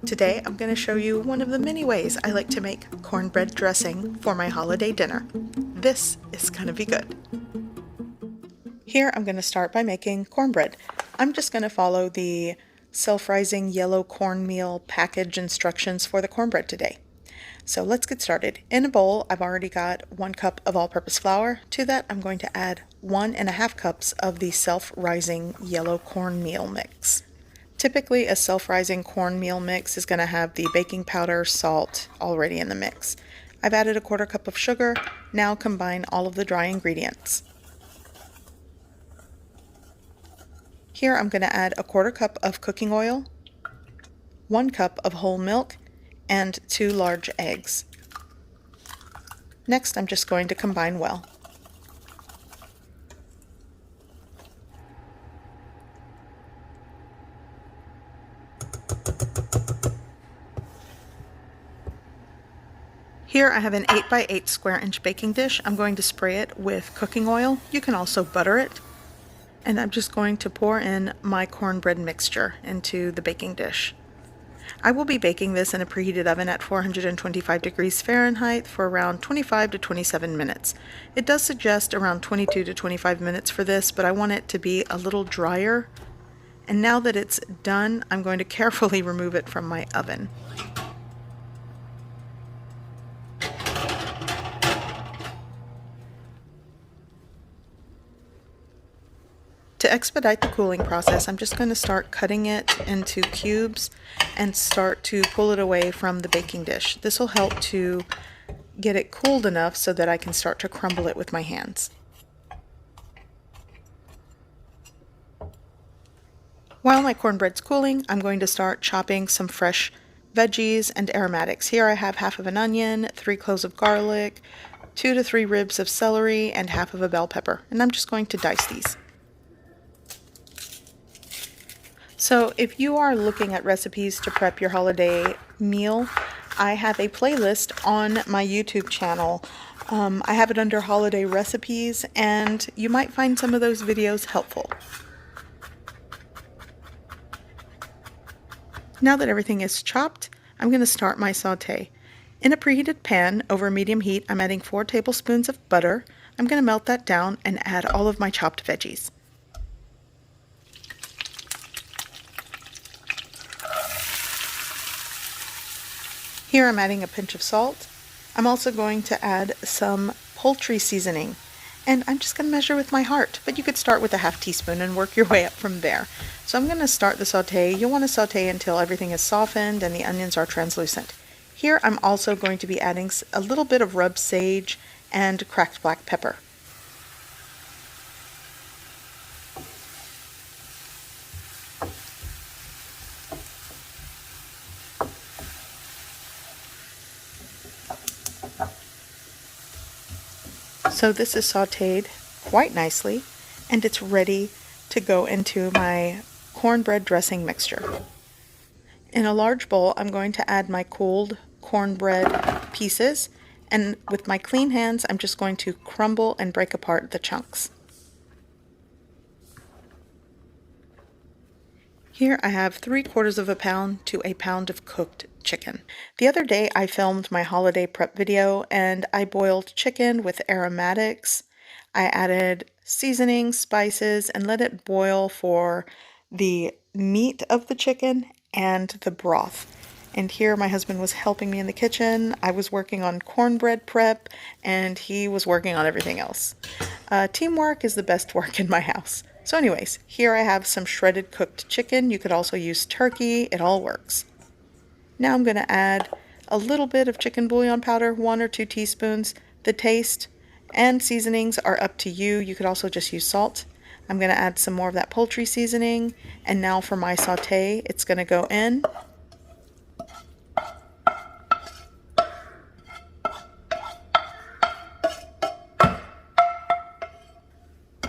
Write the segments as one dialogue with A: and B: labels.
A: Today I'm going to show you one of the many ways I like to make cornbread dressing for my holiday dinner. This is going to be good. Here I'm going to start by making cornbread. I'm just going to follow the self-rising yellow cornmeal package instructions for the cornbread today. So let's get started. In a bowl, I've already got 1 cup of all-purpose flour. To that, I'm going to add 1.5 cups of the self-rising yellow cornmeal mix. Typically, a self-rising cornmeal mix is going to have the baking powder, salt already in the mix. I've added 1/4 cup of sugar. Now combine all of the dry ingredients. Here I'm going to add 1/4 cup of cooking oil, 1 cup of whole milk, and 2 large eggs. Next, I'm just going to combine well. Here I have an 8 by 8 square inch baking dish. I'm going to spray it with cooking oil. You can also butter it. And I'm just going to pour in my cornbread mixture into the baking dish. I will be baking this in a preheated oven at 425 degrees Fahrenheit for around 25 to 27 minutes. It does suggest around 22 to 25 minutes for this, but I want it to be a little drier. And now that it's done, I'm going to carefully remove it from my oven. To expedite the cooling process, I'm just going to start cutting it into cubes and start to pull it away from the baking dish. This will help to get it cooled enough so that I can start to crumble it with my hands. While my cornbread's cooling, I'm going to start chopping some fresh veggies and aromatics. Here I have 1/2 of an onion, 3 cloves of garlic, 2 to 3 ribs of celery, and 1/2 of a bell pepper. And I'm just going to dice these. So if you are looking at recipes to prep your holiday meal, I have a playlist on my YouTube channel. I have it under holiday recipes, and you might find some of those videos helpful. Now that everything is chopped, I'm going to start my sauté. In a preheated pan over medium heat, I'm adding 4 tablespoons of butter. I'm going to melt that down and add all of my chopped veggies. Here I'm adding a pinch of salt. I'm also going to add some poultry seasoning, and I'm just going to measure with my heart, but you could start with a 1/2 teaspoon and work your way up from there. So I'm going to start the sauté. You'll want to sauté until everything is softened and the onions are translucent. Here I'm also going to be adding a little bit of rubbed sage and cracked black pepper. So this is sautéed quite nicely, and it's ready to go into my cornbread dressing mixture. In a large bowl, I'm going to add my cooled cornbread pieces, and with my clean hands, I'm just going to crumble and break apart the chunks. Here I have 3/4 pound to a pound of cooked chicken. The other day I filmed my holiday prep video and I boiled chicken with aromatics. I added seasoning, spices, and let it boil for the meat of the chicken and the broth. And here my husband was helping me in the kitchen. I was working on cornbread prep and he was working on everything else. Teamwork is the best work in my house. So anyways, here I have some shredded cooked chicken. You could also use turkey. It all works. Now I'm going to add a little bit of chicken bouillon powder, 1 or 2 teaspoons. The taste and seasonings are up to you. You could also just use salt. I'm going to add some more of that poultry seasoning. And now for my sauté, it's going to go in.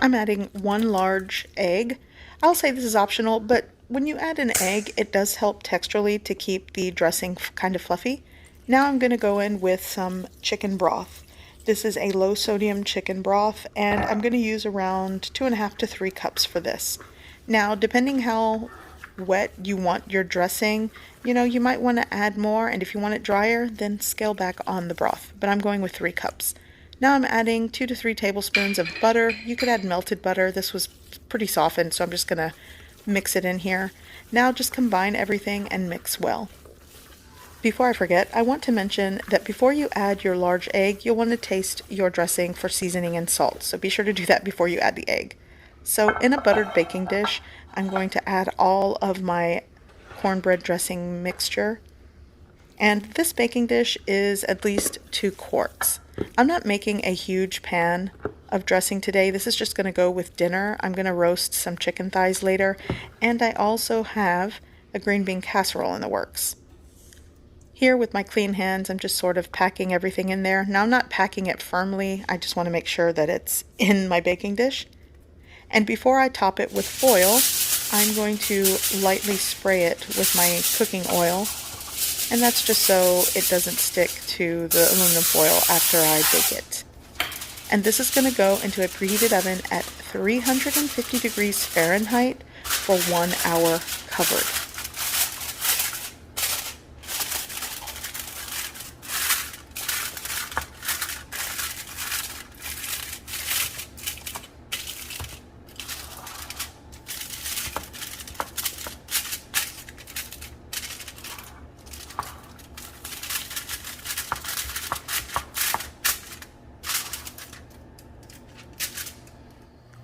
A: I'm adding 1 large egg. I'll say this is optional, but when you add an egg, it does help texturally to keep the dressing kind of fluffy. Now I'm going to go in with some chicken broth. This is a low sodium chicken broth, and I'm going to use around 2.5 to 3 cups for this. Now, depending how wet you want your dressing, you might want to add more, and if you want it drier, then scale back on the broth. But I'm going with 3 cups. Now I'm adding 2 to 3 tablespoons of butter. You could add melted butter. This was pretty softened, so I'm just going to mix it in here. Now just combine everything and mix well. Before I forget, I want to mention that before you add your large egg, you'll want to taste your dressing for seasoning and salt. So be sure to do that before you add the egg. So in a buttered baking dish, I'm going to add all of my cornbread dressing mixture. And this baking dish is at least 2 quarts. I'm not making a huge pan of dressing today. This is just going to go with dinner. I'm going to roast some chicken thighs later. And I also have a green bean casserole in the works. Here with my clean hands, I'm just sort of packing everything in there. Now I'm not packing it firmly. I just want to make sure that it's in my baking dish. And before I top it with foil, I'm going to lightly spray it with my cooking oil. And that's just so it doesn't stick to the aluminum foil after I bake it. And this is going to go into a preheated oven at 350 degrees Fahrenheit for 1 hour covered.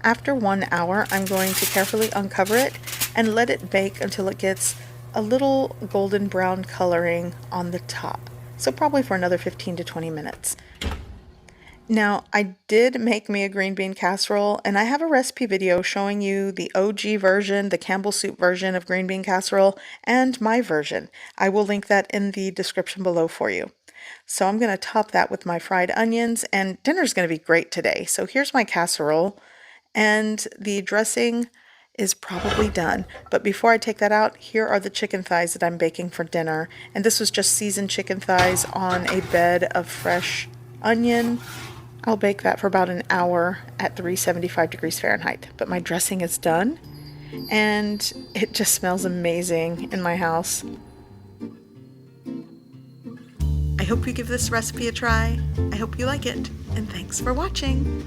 A: After 1 hour, I'm going to carefully uncover it and let it bake until it gets a little golden brown coloring on the top. So probably for another 15 to 20 minutes. Now, I did make me a green bean casserole, and I have a recipe video showing you the OG version, the Campbell soup version of green bean casserole, and my version. I will link that in the description below for you. So I'm going to top that with my fried onions, and dinner's going to be great today. So here's my casserole. And the dressing is probably done. But before I take that out, here are the chicken thighs that I'm baking for dinner. And this was just seasoned chicken thighs on a bed of fresh onion. I'll bake that for about an hour at 375 degrees Fahrenheit. But my dressing is done, and it just smells amazing in my house. I hope you give this recipe a try. I hope you like it, and thanks for watching.